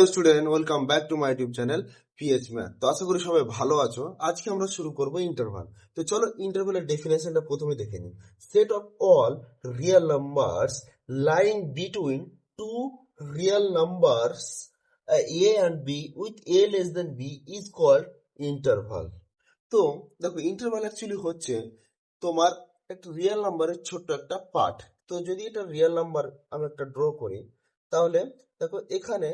Student, welcome back to my YouTube channel pH math. তো আশা করি সবাই ভালো আছো। আজকে আমরা শুরু করব ইন্টারভাল। তো চলো ইন্টারভালের ডেফিনেশনটা প্রথমে দেখে নিই। Set of all real numbers lying between two real numbers A and B with A less than B is called interval. তো দেখো, ইন্টারভাল অ্যাকচুয়ালি হচ্ছে তোমার একটা রিয়েল নাম্বারের ছোট্ট একটা পার্ট। তো যদি এটা রিয়েল নাম্বার আমি একটা ড্র করি, তাহলে দেখো এখানে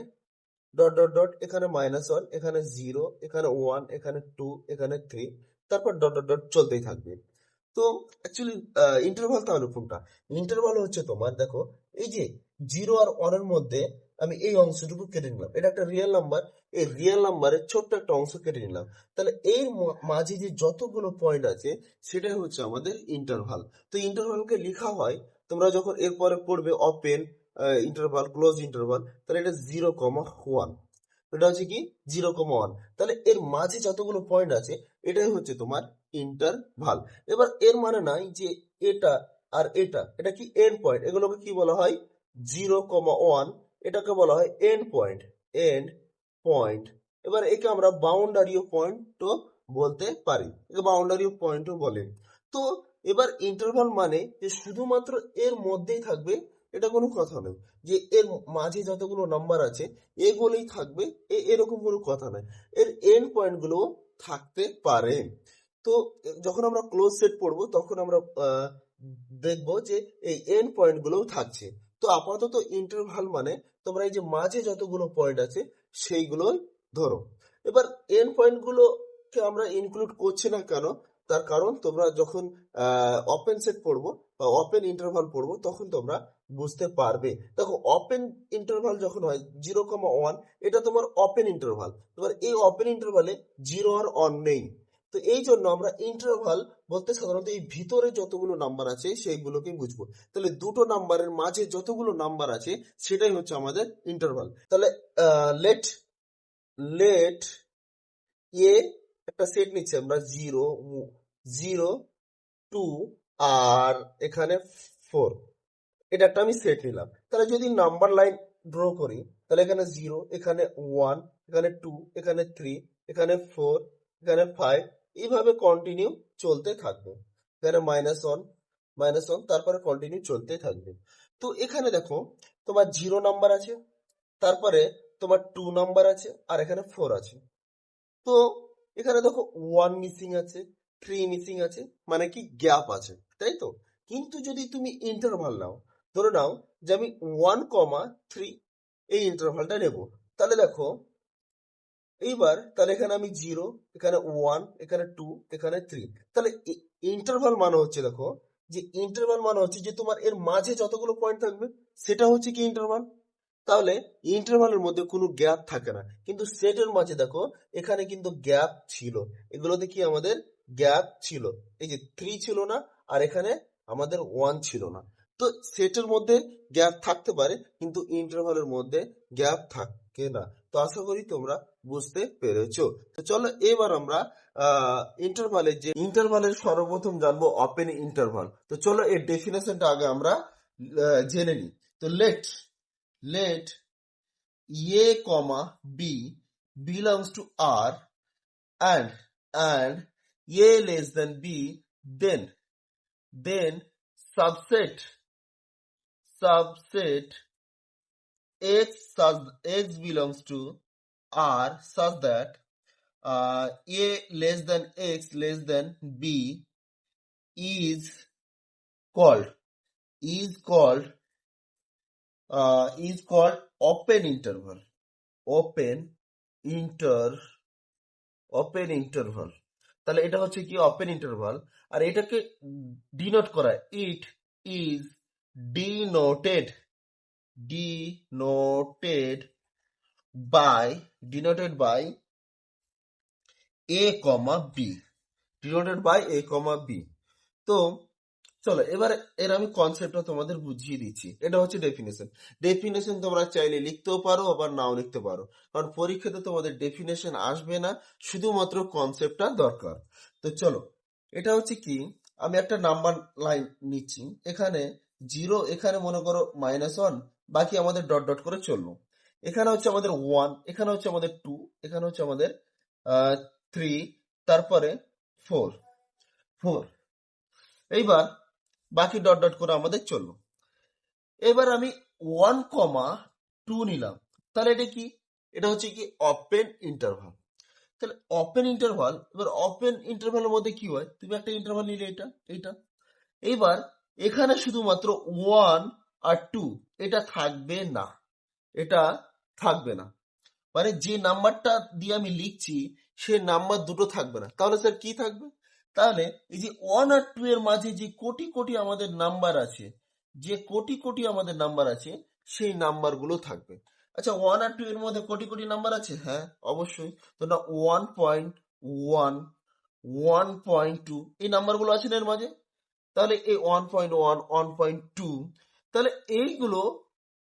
ডট ডট ডট, এখানে -1, এখানে 0, এখানে 1, এখানে 2, এখানে 3, তারপর ডট ডট ডট চলতেই থাকবে। তো অ্যাকচুয়ালি ইন্টারভাল তাহলে কোনটা? ইন্টারভাল হচ্ছে তোমার, দেখো এই যে 0 আর 1 এর মধ্যে আমি এই অংশটুকু কেটে নিলাম, এটা একটা রিয়েল নাম্বার, এই রিয়েল নাম্বারের ছোট্ট একটা অংশ কেটে নিলাম, তাহলে এর মাঝে যে যতগুলো পয়েন্ট আছে সেটাই হচ্ছে আমাদের ইন্টারভাল। তো ইন্টারভালকে লেখা হয়, তোমরা যখন এরপরে পড়বে ওপেন ইন্টারভাল, ক্লোজ ইন্টারভাল, তাহলে এটা 0,1, এটা হচ্ছে কি 0,1। তাহলে এর মাঝে যতগুলো পয়েন্ট আছে এটাই হচ্ছে তোমার ইন্টারভাল। এবার এর মানে নাই যে এটা আর এটা কি এন্ড পয়েন্ট, এগুলোকে কি বলা হয় 0,1, এটাকে বলা হয় এন্ড পয়েন্ট, এন্ড পয়েন্ট। এবার একে আমরা বাউন্ডারি পয়েন্টও বলতে পারি, একে বাউন্ডারি পয়েন্টও বলে। তো এবার ইন্টারভাল মানে যে শুধুমাত্র এর মধ্যেই থাকবে, এটা কোনো কথা নয় যে এর মাঝে যতগুলো নাম্বার আছে এগুলোই থাকবে, এরকম কোনো কথা নাই, এর এন্ড পয়েন্ট গুলো থাকতে পারে। তো যখন আমরা ক্লোজ সেট পড়বো তখন আমরা দেখবো যে এই এন্ড পয়েন্ট গুলোও থাকছে। তো আপাতত ইন্টারভাল মানে তোমরা এই যে মাঝে যতগুলো পয়েন্ট আছে সেইগুলোই ধরো। এবার এন্ড পয়েন্ট গুলোকে আমরা ইনক্লুড করছি না কেন, তার কারণ তোমরা যখন ওপেন সেট পড়বো বা ওপেন ইন্টারভাল পড়বো তখন তোমরা বুঝতে পারবে। দেখো ওপেন ইন্টারভাল যখন হয় 0,1, এটা তোমার ওপেন ইন্টারভাল। এবার এই ওপেন ইন্টারভালে 0 আর 1 নেই। তো এই জন্য আমরা ইন্টারভাল বলতে সাধারণত এই ভিতরে যতগুলো নাম্বার আছে সেইগুলোকে বুঝবো। তাহলে দুটো নাম্বারের মাঝে যতগুলো নাম্বার আছে সেটাই হচ্ছে আমাদের ইন্টারভাল। তাহলে লেট লেট এ একটা সেট নিচ্ছি আমরা, 0, 0, 2 আর এখানে 4, এটা একটা আমি সেট নিলাম। তাহলে যদি নাম্বার লাইন ড্র করি, তাহলে এখানে 0, এখানে 1, এখানে 2, এখানে 3, এখানে 4, এখানে 5, এইভাবে কন্টিনিউ চলতে থাকবে। এখানে -1, তারপরে কন্টিনিউ চলতে থাকবে। তো এখানে দেখো তোমার 0 নাম্বার আছে, তারপরে তোমার 2 নাম্বার আছে, আর এখানে 4 আছে। তো এখানে দেখো 1 মিসিং আছে, 3 মিসিং আছে, মানে কি গ্যাপ আছে, তাই তো? কিন্তু যদি তুমি ইন্টারভাল নাও, ধরে নাও যে আমি 1,3 এই ইন্টারভালটা নেব, তাহলে দেখো এইবার তাহলে এখানে আমি 0, এখানে 1, এখানে 2, এখানে 3, তাহলে ইন্টারভাল মানে হচ্ছে, দেখো যে ইন্টারভাল মানে হচ্ছে যে তোমার এর মাঝে যতগুলো পয়েন্ট থাকবে সেটা হচ্ছে কি ইন্টারভাল। তাহলে ইন্টারভালের মধ্যে কোনো গ্যাপ থাকে না, কিন্তু সেটের মাঝে দেখো এখানে কিন্তু গ্যাপ ছিল, এগুলোতে কি আমাদের গ্যাপ ছিল, এই যে 3 ছিল না, আর এখানে আমাদের 1 ছিল না। তো সেটের মধ্যে গ্যাপ থাকতে পারে কিন্তু ইন্টারভালের মধ্যে গ্যাপ থাকে না। তো আশা করি তোমরা বুঝতে পেরেছো। তো চলো এবার আমরা ইন্টারভালের সর্বপ্রথম জানবো ওপেন ইন্টারভাল। তো চলো এর ডেফিনেশনটা আগে আমরা জেনে নিই। তো let a comma b belongs to R and a less than b, then subset x belongs to R such that a less than x less than b is called open interval. Open interval, তাহলে এটা হচ্ছে কি open interval. আর এটাকে denote করা, it is denoted by a, b, তো চলো এবার এর আমি কনসেপ্টটা তোমাদের বুঝিয়ে দিচ্ছি। এটা হচ্ছে ডেফিনেশন তোমরা চাইলে লিখতেও পারো আবার নাও লিখতে পারো, কারণ পরীক্ষাতে তোমাদের ডেফিনেশন আসবে না, শুধুমাত্র কনসেপ্টটা দরকার। তো চলো এটা হচ্ছে কি, আমি একটা নাম্বার লাইন নিচ্ছি, এখানে 0, এখানে মনে করো -1, বাকি আমাদের ডট ডট করে চললো। এখানে হচ্ছে আমাদের 1, এখানে হচ্ছে আমাদের 2, এখানে হচ্ছে আমাদের 3, তারপরে 4 4। এইবার বাকি ডট ডট করে আমাদের চললো। এবার আমি 1,2 নিলাম, তাহলে এটা কি? এটা হচ্ছে কি ওপেন ইন্টারভাল। তাহলে ওপেন ইন্টারভাল, এবার ওপেন ইন্টারভালের মধ্যে কি হয়, তুমি একটা ইন্টারভাল নিলে এইটা। এইবার এখানে শুধুমাত্র 1 আর 2 এটা থাকবে না, এটা থাকবে না। মানে যে নাম্বারটা দিয়ে আমি লিখছি সে নাম্বার দুটো থাকবে না। তাহলে স্যার কি থাকবে? তাহলে এই যে 1 আর 2 এর মাঝে যে কোটি কোটি আমাদের নাম্বার আছে, যে কোটি কোটি আমাদের নাম্বার আছে, সেই নাম্বারগুলো থাকবে। আচ্ছা, 1 আর 2 এর মধ্যে কোটি কোটি নাম্বার আছে? হ্যাঁ, অবশ্যই। তো না, 1.1, 1.2 এই নাম্বারগুলো আছে না এর মাঝে? তাহলে এই 1.1, 1.2, তাহলে এইগুলো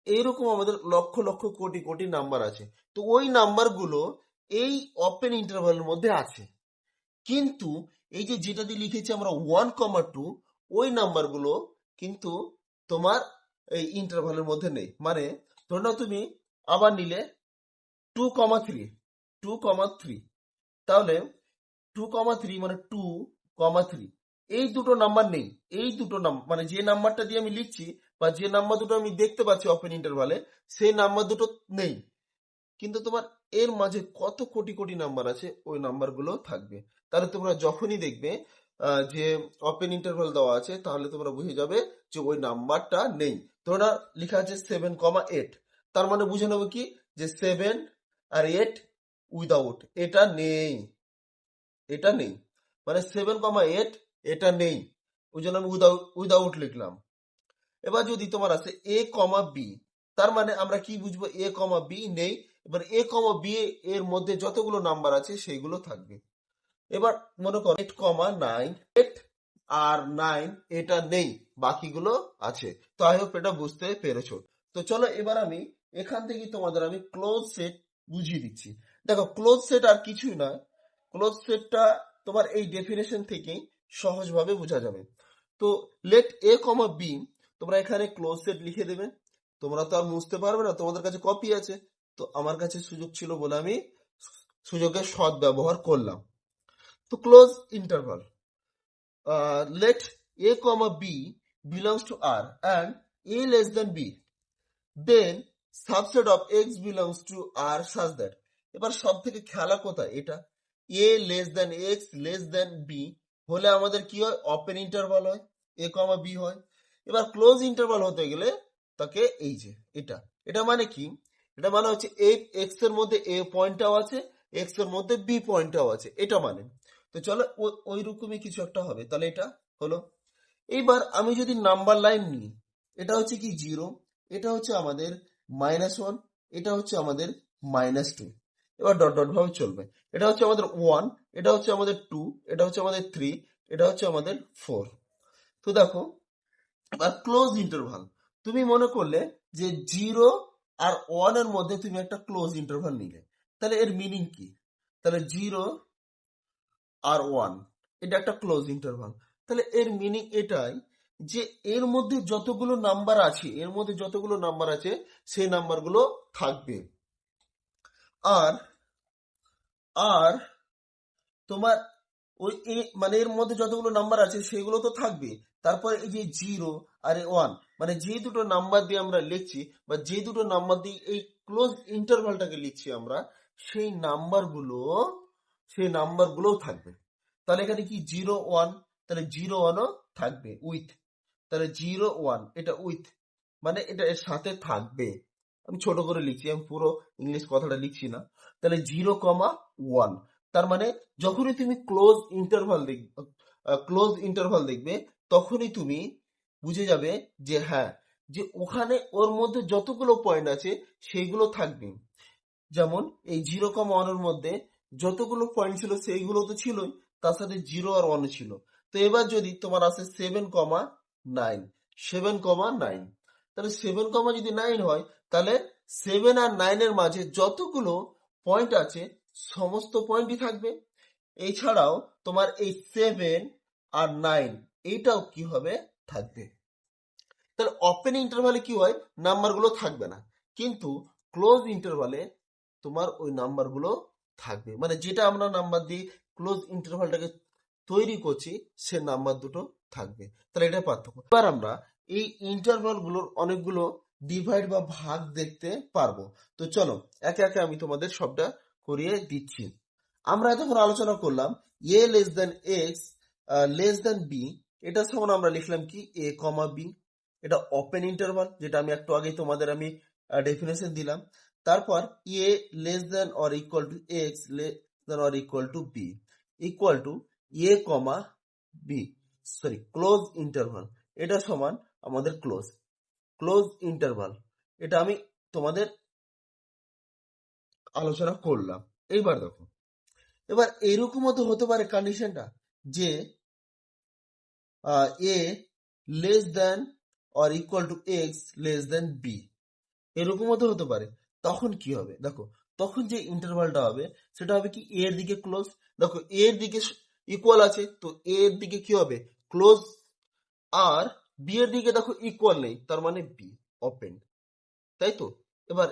এইরকম আমাদের লক্ষ লক্ষ কোটি কোটি নাম্বার আছে। তো ওই নাম্বারগুলো এই ওপেন ইন্টারভালের মধ্যে আছে, কিন্তু এই যে যেটা দিয়ে লিখেছি আমরা 1,2, ওই নাম্বারগুলো কিন্তু তোমার এই ইন্টারভালের মধ্যে নেই। মানে ধরে নাও তুমি আবার নিলে 2,3, 2,3, তাহলে 2,3 মানে 2,3, এই দুটো নাম্বার নেই। এই দুটো নাম্বার মানে যে নাম্বারটা দিয়ে আমি লিখছি বা যে নাম্বার দুটো আমি দেখতে পাচ্ছি ওপেন ইন্টারভালে, সেই নাম্বার দুটো নেই, কিন্তু তোমার এর মাঝে কত কোটি কোটি নাম্বার আছে, ওই নাম্বারগুলো থাকবে। তাহলে তোমরা যখনই দেখবে যে ওপেন ইন্টারভাল দেওয়া আছে, তাহলে তোমরা বুঝে যাবে যে ওই নাম্বারটা নেই। তোমরা লেখা আছে 7,8, তার মানে বুঝে নেবে কি যে 7 আর 8 উইদাউট, এটা নেই, এটা নেই। মানে 7,8 এটা নেই, ওই জন্য আমি উইদাউট লিখলাম। এবার যদি তোমার আছে এ কমা বি, তার মানে আমরা কি বুঝবো? এ কমা বি নেই। এবার এ কমা বি এর মধ্যে যতগুলো নাম্বার আছে সেইগুলো থাকবে। এবার মনে করো 8,9, 8 আর 9 এটা নেই, বাকিগুলো আছে। তো আই হোপ এটা বুঝতে পেরেছো। তো চলো এবার আমি এখান থেকে তোমাদের আমি ক্লোজ সেট বুঝিয়ে দিচ্ছি। দেখো, ক্লোজ সেট আর কিছুই না, ক্লোজ সেটটা তোমার এই ডেফিনেশন থেকেই সহজভাবে বোঝা যাবে। তো লেট এ কমা বি, তোমরা এখানে ক্লোজ সেট লিখে দেবে। তোমরা তো আর বুঝতে পারবে না, তোমাদের কাছে কপি আছে। তো আমার কাছে সুযোগ ছিল বলে আমি সুযোগের সৎ ব্যবহার করলাম। তো close interval, let a comma b belongs to R and a less than b, then subset of x belongs to R such that, এবার সব থেকে খেলা কোথায়, এটা a less than x less than b হলে আমাদের কি হয়? ওপেন ইন্টারভাল হয়, a comma b হয়। এবার ক্লোজ ইন্টারভাল হতে গেলে তাকে এই যে এটা, এটা মানে কি? এটা মানে হচ্ছে x এর মধ্যে a পয়েন্টটাও আছে, x এর মধ্যে b পয়েন্টটাও আছে, এটা মানে। তো চলো ওই রকমই কিছু একটা হবে। তাহলে এটা হলো। এইবার আমি যদি নাম্বার লাইন নিই, এটা হচ্ছে কি 0, এটা হচ্ছে আমাদের -1, এটা হচ্ছে আমাদের -2। এবার ডট ডট ভাবে চলবে। এটা হচ্ছে আমাদের 1, এটা হচ্ছে আমাদের 2, এটা হচ্ছে আমাদের 3, এটা হচ্ছে আমাদের 4। তো দেখো, এবার ক্লোজ ইন্টারভাল, তুমি মনে করলে যে 0 আর 1 এর মধ্যে তুমি একটা ক্লোজ ইন্টারভাল নিলে, তাহলে এর মিনিং কি? তাহলে 0 আর 1 এটা একটা ক্লোজ ইন্টারভাল। তাহলে এর মিনিং এটাই যে এর মধ্যে যতগুলো নাম্বার আছে, এর মধ্যে যতগুলো নাম্বার আছে সেই নাম্বারগুলো থাকবে। আর আর তোমার ওই মানে এর মধ্যে যতগুলো নাম্বার আছে সেগুলো তো থাকবে। তারপর এই যে 0 আর 1, মানে যে দুটো নাম্বার দিয়ে আমরা লিখছি বা যে দুটো নাম্বার দিয়ে এই ক্লোজ ইন্টারভালটাকে লিখছি আমরা, সেই নাম্বারগুলোও থাকবে। তাহলে এখানে কি 0,1, তাহলে 0,1ও থাকবে উইথ, তাহলে 0,1 এটা উইথ, মানে এটা এর সাথে থাকবে। আমি ছোট করে লিখছি, আমি পুরো ইংলিশ কথাটা লিখছি না। তাহলে 0,1, তার মানে যখনই তুমি ক্লোজ ইন্টারভাল দেখবে তখনই তুমি বুঝে যাবে যে হ্যাঁ, যে ওখানে ওর মধ্যে যতগুলো পয়েন্ট আছে সেইগুলো থাকবে। যেমন এই 0,1 এর মধ্যে যতগুলো পয়েন্ট ছিল সেইগুলো তো ছিলই, তার সাথে 0 আর 1 ছিল। তো এবার যদি তোমার আসে 7,9, 7,9, তাহলে 7, যদি 9 হয়, তাহলে 7 আর 9 এর মাঝে যতগুলো পয়েন্ট আছে সমস্ত পয়েন্টই থাকবে। এছাড়াও তোমার এই 7 আর 9 এইটাও কি হবে? থাকবে। তাহলে ওপেন ইন্টারভালে কি হয়? নাম্বারগুলো থাকবে না, কিন্তু ক্লোজ ইন্টারভালে তোমার ওই নাম্বারগুলো থাকবে, মানে যেটা আমরা নাম্বার দিয়ে ক্লোজ ইন্টারভালটাকে তৈরি করছি সে নাম্বার দুটো থাকবে। তাহলে এটা পার্থক্য। এবার আমরা এই ইন্টারভাল গুলোর অনেকগুলো ডিভাইড বা ভাগ দেখতে পারবো। তো চলো একে একে আমি তোমাদের সবটা করিয়ে দিচ্ছি। আমরা এতক্ষণ আলোচনা করলাম A less than x less than B, এটা সমান আমরা লিখলাম কি এ কমা বি, এটা ওপেন ইন্টারভাল, যেটা আমি একটু আগেই তোমাদের আমি ডেফিনেশন দিলাম। তারপর A less than or equal to x less than or equal to B equal to A comma B, sorry close interval, এটা সমান আমাদের ক্লোজ ইন্টারভাল, এটা আমি তোমাদের আলোচনা করলাম। এইবার দেখো, এবার এরকমও তো হতে পারে কন্ডিশনটা যে এ less than or equal to x less than B, এরকমও তো হতে পারে। তখন কি হবে দেখো, তখন যে ইন্টারভালটা হবে সেটা হবে কি এর দিকে ক্লোজ। দেখো এর দিকে ইকুয়াল আছে, তো এর দিকে কি হবে ক্লোজ, আর বি এর দিকে দেখো ইকুয়াল নেই, তার মানে বি ওপেন, তাই তো। এবার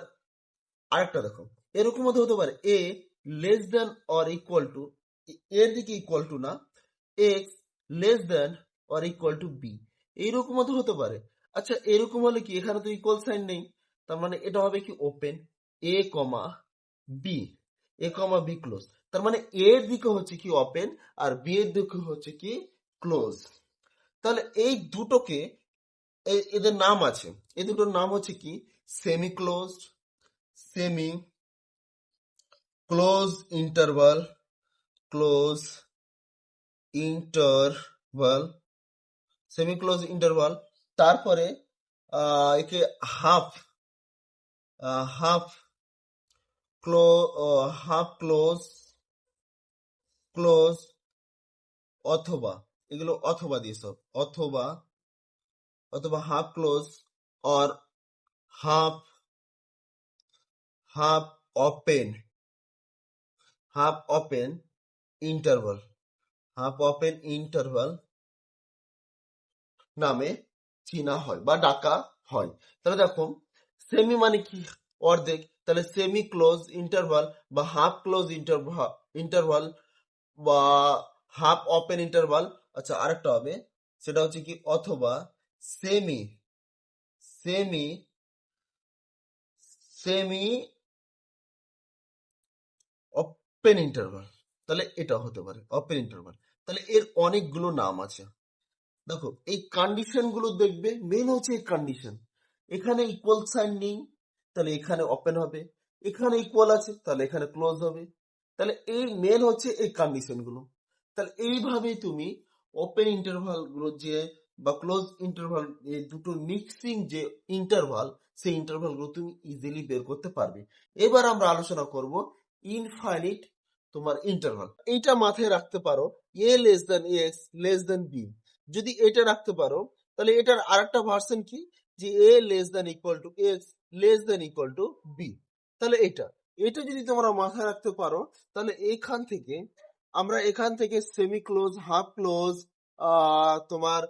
আরেকটা দেখো, এরকম মধ্যে হতে পারে A less than or equal to, এর দিকে ইকুয়াল টু না, X less than or equal to B, এইরকম মধ্যে হতে পারে। আচ্ছা এরকম হলে কি এখানে তো ইকুয়াল সাইন নেই, তার মানে এটা হবে কি ওপেন এ কমা বি, এ কমা বি ক্লোজ, তার মানে এর দিকে হচ্ছে কি ওপেন আর বি এর দিকে হচ্ছে কি ক্লোজ। তাহলে এই দুটোকে এদের নাম আছে, এই দুটোর নাম হচ্ছে কি semi closed, semi close interval, close interval, semi close interval. তারপরে একে হাফ হাফ ক্লো হাফ ক্লোজ ক্লোজ, অথবা এগুলো অথবা দিয়ে সব, অথবা অথবা half close or half half open, half open interval, half open interval নামে চিনা হয় বা ডাকা হয়। তাহলে দেখো সেমি মানে কি অর্ধেক, তাহলে সেমি ক্লোজ ইন্টারভাল বা হাফ ক্লোজ ইন্টারভাল বা হাফ ওপেন ইন্টারভাল। আচ্ছা আরেকটা হবে, সেটা হচ্ছে কি অথবা semi semi semi open interval, তাহলে এটা হতে পারে ওপেন ইন্টারভাল। তাহলে এর অনেকগুলো নাম আছে। দেখো এই কন্ডিশন গুলো দেখবে, মেন হচ্ছে এই কন্ডিশন, এখানে ইকুয়াল সাইন নেই তাহলে এখানে ওপেন হবে, এখানে ইকুয়াল আছে তাহলে এখানে ক্লোজ হবে। তাহলে এই মেন হচ্ছে এই কন্ডিশন গুলো। তাহলে এইভাবেই তুমি ওপেন ইন্টারভাল গুলো যে বা ক্লোজ ইন্টারভাল, এই দুটো মিক্সিং যে ইন্টারভাল, সেই ইন্টারভাল গুলো তুমি ইজিলি বের করতে পারবে। এবার আমরা আলোচনা করব ইনফাইনিট তোমার ইন্টারভাল। এইটা মাথায় রাখতে পারো, a less than x less than b, যদি এটা রাখতে পারো তাহলে এটার আরেকটা ভার্সন কি যে এ less than equal to x less than equal to b. তাহলে এটা এটা যদি তোমরা মাথায় রাখতে পারো তাহলে এখান থেকে সেমি ক্লোজ, হাফ ক্লোজ, তোমার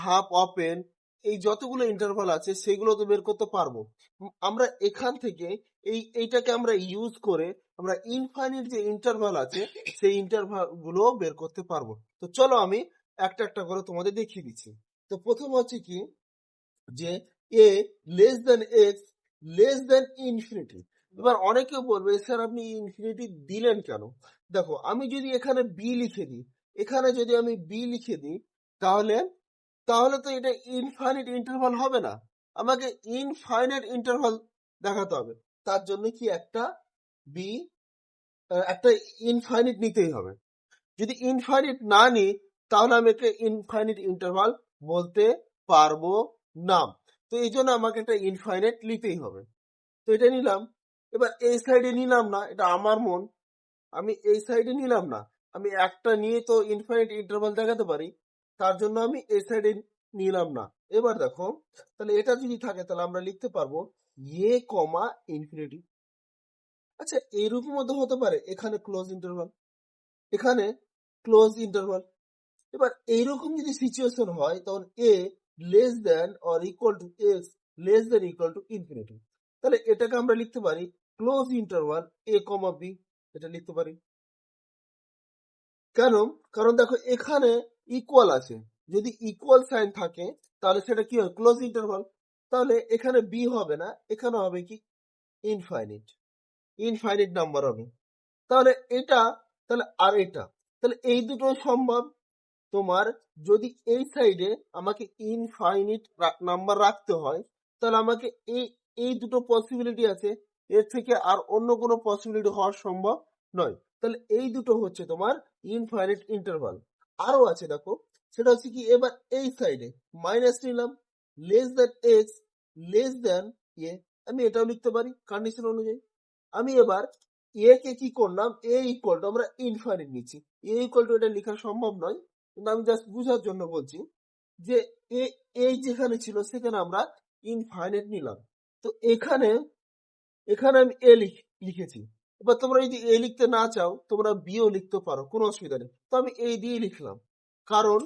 হাফ ওপেন, এই যতগুলো ইন্টারভাল আছে সেগুলো তো বের করতে পারবো। আমরা এখান থেকে এইটাকে আমরা ইউজ করে আমরা ইনফাইনিট যে ইন্টারভাল আছে সেই ইন্টারভাল গুলো বের করতে পারবো। তো চলো আমি একটা একটা করে তোমাদের দেখিয়ে দিচ্ছি। তো প্রথম হচ্ছে কি যে এ less than x less than infinity. এবার অনেকে বলবে স্যার আপনি ইনফিনিটি দিলেন কেন? দেখো আমি যদি এখানে বি লিখে দিই, এখানে যদি আমি বি লিখে দিই তাহলে তাহলে তো এটা ইনফাইনাইট ইন্টারভাল হবে না, আমাকে ইনফাইনাইট ইন্টারভাল দেখাতে হবে। তার জন্য কি বি একটা ইনফাইনাইট নিতেই হবে। যদি ইনফাইনাইট না নিই তাহলে আমি একটা ইনফাইনাইট ইন্টারভাল বলতে পারবো না। তো এই জন্য আমাকে একটা ইনফাইনাইট নিতেই হবে। তো এটা নিলাম, এবার এই সাইডে নিলাম না, এটা আমার মন, আমি এই সাইডে নিলাম না, আমি একটা নিয়ে তো ইনফাইনাইট ইন্টারভাল দেখাতে পারি, তার জন্য আমি এই সাইডে নিলাম না। এবার দেখো তাহলে এটা যদি থাকে তাহলে আমরা লিখতে পারবো এ কমা ইনফিনিটি। আচ্ছা এইরকম মধ্যে হতে পারে এখানে ক্লোজ ইন্টারভাল, এখানে ক্লোজ ইন্টারভাল। এবার এইরকম যদি সিচুয়েশন হয় তখন a less than or equal to x less than equal to infinity, তাহলে এটাকে আমরা লিখতে পারি close interval a comma B, এটা লিখতে পারি। কেন? কারণ দেখো এখানে ইকুয়াল আছে, যদি ইকুয়াল সাইন থাকে তাহলে সেটা কি হয়, ক্লোজ ইন্টারভাল। তাহলে এখানে বি হবে না, এখানে হবে কি ইনফাইনিট, ইনফাইনিট নাম্বার হবে। তাহলে এটা, তাহলে আর এটা, তাহলে এই দুটো সম্ভব। তোমার যদি এই সাইডে আমাকে ইনফাইনিট নাম্বার রাখতে হয়, তাহলে আমাকে এই এই দুটো পসিবিলিটি আছে, এর থেকে আর অন্য কোনো পসিবিলিটি হওয়া সম্ভব নয়। তাহলে এই দুটো হচ্ছে তোমার ইনফাইনিট ইন্টারভাল। আরো আছে দেখো, সেটা হচ্ছে কি, এবার এই সাইডে মাইনাস নিলাম, less than x less than a, আমি এটাও লিখতে পারি কন্ডিশন অনুযায়ী। আমি এবার এ কে কি করলাম, এ ইকুয়াল টু, আমরা ইনফাইনিট নিচ্ছি, এ ইকুয়াল টু এটা লেখা সম্ভব নয়, কিন্তু আমি জাস্ট বুঝার জন্য বলছি যে এ, এই যেখানে ছিল সেখানে আমরা ইনফাইনাইট নিলাম। তো এখানে, এখানে আমি এ লিখেছি। এবার তোমরা যদি এ লিখতে না চাও তোমরা বিও লিখতে পারো, কোনো অসুবিধা নেই। তো আমি এই দিয়ে লিখলাম, কারণ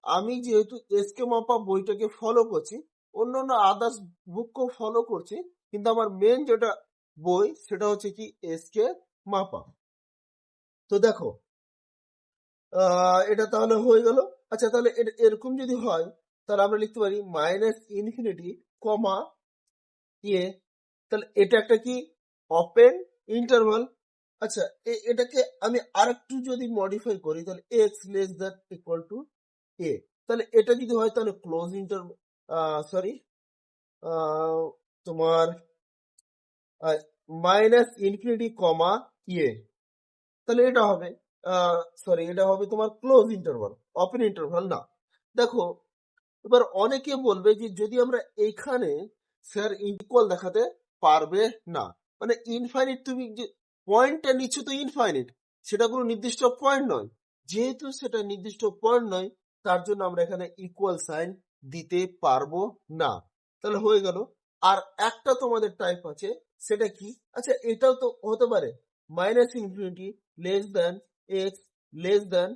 আমি যেহেতু এসকে মাপা বইটাকে ফলো করছি, অন্য অন্য আদার্স বুককেও ফলো করছি, কিন্তু আমার মেন যেটা বই সেটা হচ্ছে কি এসকে মাপা। তো দেখো এটা তাহলে হয়ে গেল। আচ্ছা, তাহলে এরকম যদি হয় তাহলে আমরা লিখতে পারি মাইনাস ইনফিনিটি কমা এ, তাহলে এটা একটা কি ওপেন ইন্টারভাল। আচ্ছা, এটাকে আমি আরেকটু যদি মডিফাই করি, তাহলে x less than equal to a, তাহলে এটা যদি হয় তাহলে ক্লোজ ইন্টারভাল, সরি, তোমার মাইনাস ইনফিনিটি কমা ইয়ে, তাহলে এটা হবে, সরি, এটা হবে তোমার ক্লোজ ইন্টারভাল, ওপেন ইন্টারভাল না। দেখো এবার অনেকে বলবে যে যদি আমরা এইখানে স্যার ইকুয়াল দেখাতে পারবে না, মানে ইনফাইনিট, তুমি যে পয়েন্টটা নিচ্ছ তো ইনফাইনিট, সেটা কোনো নির্দিষ্ট পয়েন্ট নয়, যেহেতু সেটা নির্দিষ্ট পয়েন্ট নয় তার জন্য আমরা এখানে ইকুয়াল সাইন দিতে পারবো না। তাহলে হয়ে গেল। আর একটা তোমাদের টাইপ আছে, সেটা কি, আচ্ছা এটাও তো হতে পারে minus infinity less than x less than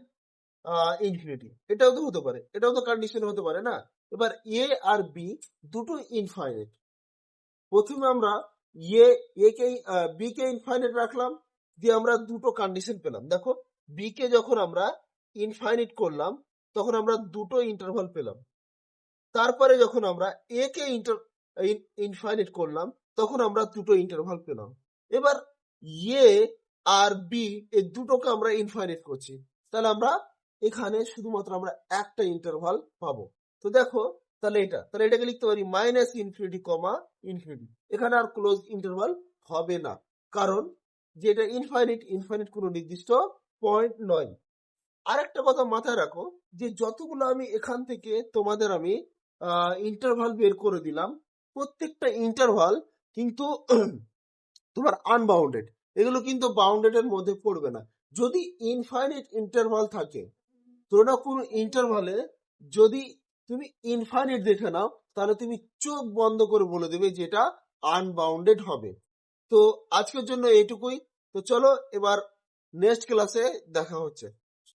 infinity, এটাও তো হতে পারে, এটাও তো কন্ডিশন হতে পারে না। এবার এ আর বি দুটো ইনফাইনাইট, প্রথমে আমরা বি কে ইনফাইনাইট রাখলাম, দিয়ে আমরা দুটো কন্ডিশন পেলাম। দেখো বি কে যখন আমরা ইনফাইনাইট করলাম তখন আমরা দুটো ইন্টারভাল পেলাম, তারপরে যখন আমরা এ কে ইনফাইনাইট করলাম তখন আমরা দুটো ইন্টারভাল পেলাম। এবার এ আর বি এই দুটোকে আমরা ইনফাইনাইট করছি, তাহলে আমরা এখানে শুধুমাত্র আমরা একটা ইন্টারভাল পাবো। তো দেখো তাহলে এটাকে লিখতে পারি মাইনাস ইনফিনিটি কমা ইনফিনিটি, এখানে আর ক্লোজ ইন্টারভাল হবে না, কারণ যেটা ইনফাইনিট কোনো নির্দিষ্ট পয়েন্ট নয়। আরেকটা কথা মাথায় রাখো, যে যতগুলো আমি এখান থেকে তোমাদের আমি ইন্টারভাল বের করে দিলাম, প্রত্যেকটা ইন্টারভাল কিন্তু তোমার আনবাউন্ডেড, এগুলো কিন্তু বাউন্ডেড এর মধ্যে পড়বে না। যদি ইনফাইনিট ইন্টারভাল থাকে, তোমরা কোনো ইন্টারভালে যদি তুমি ইনফাইনিট দেখে নাও তাহলে তুমি চোখ বন্ধ করে বলে দেবে যে এটা আনবাউন্ডেড হবে। তো আজকের জন্য এইটুকুই। তো চলো এবার নেক্সট ক্লাসে দেখা হচ্ছে।